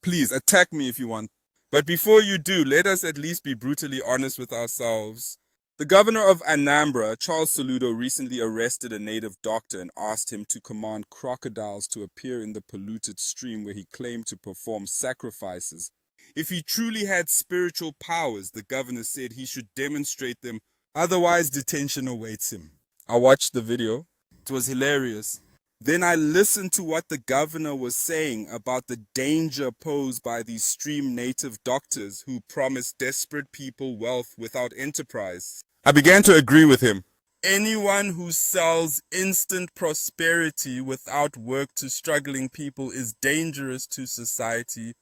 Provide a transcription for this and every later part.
Please attack me if you want. But before you do, let us at least be brutally honest with ourselves. The governor of Anambra, Charles Soludo, recently arrested a native doctor and asked him to command crocodiles to appear in the polluted stream where he claimed to perform sacrifices. If he truly had spiritual powers, the governor said he should demonstrate them, otherwise detention awaits him. I watched the video. It was hilarious. Then I listened to what the governor was saying about the danger posed by these stream native doctors who promise desperate people wealth without enterprise. I began to agree with him. Anyone who sells instant prosperity without work to struggling people is dangerous to society.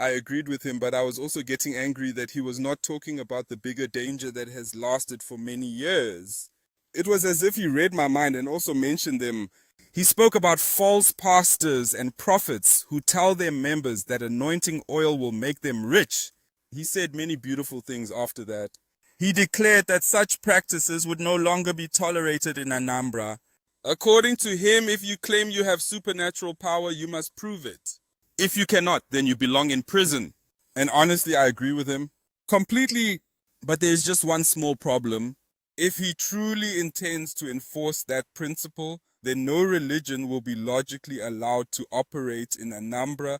I agreed with him, but I was also getting angry that he was not talking about the bigger danger that has lasted for many years. It was as if he read my mind and also mentioned them. He spoke about false pastors and prophets who tell their members that anointing oil will make them rich. He said many beautiful things after that. He declared that such practices would no longer be tolerated in Anambra. According to him, if you claim you have supernatural power, you must prove it. If you cannot, then you belong in prison. And honestly, I agree with him completely. But there's just one small problem. If he truly intends to enforce that principle, then no religion will be logically allowed to operate in Anambra,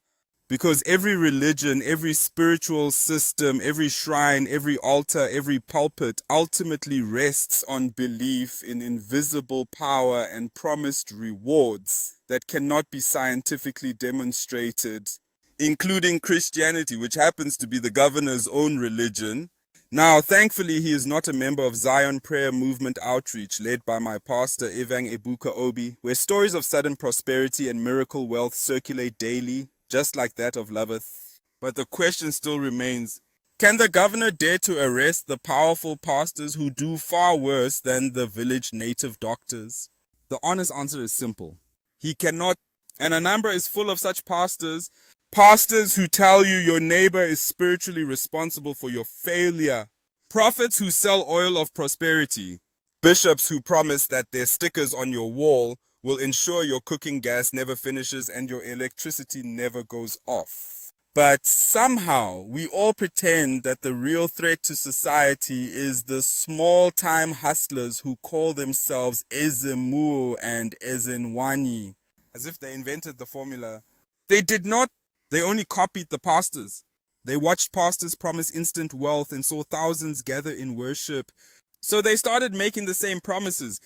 because every religion, every spiritual system, every shrine, every altar, every pulpit ultimately rests on belief in invisible power and promised rewards that cannot be scientifically demonstrated, including Christianity, which happens to be the governor's own religion. Now, thankfully, he is not a member of Zion Prayer Movement Outreach, led by my pastor, Evang Ebuka Obi, where stories of sudden prosperity and miracle wealth circulate daily, just like that of Loveth. But the question still remains, can the governor dare to arrest the powerful pastors who do far worse than the village native doctors? The honest answer is simple. He cannot, and Anambra is full of such pastors. Pastors who tell you your neighbor is spiritually responsible for your failure. Prophets who sell oil of prosperity. Bishops who promise that their stickers on your wall will ensure your cooking gas never finishes and your electricity never goes off. But somehow we all pretend that the real threat to society is the small-time hustlers who call themselves Ezemuo and Ezenwani, as if they invented the formula. They did not. They only copied the pastors. They watched pastors promise instant wealth and saw thousands gather in worship. So they started making the same promises.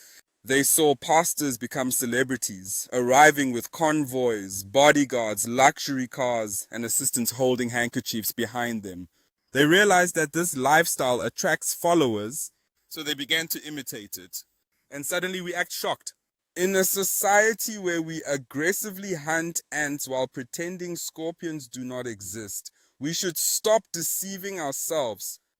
They saw pastors become celebrities, arriving with convoys, bodyguards, luxury cars, and assistants holding handkerchiefs behind them. They realized that this lifestyle attracts followers, so they began to imitate it. And suddenly we act shocked. In a society where we aggressively hunt ants while pretending scorpions do not exist, we should stop deceiving ourselves.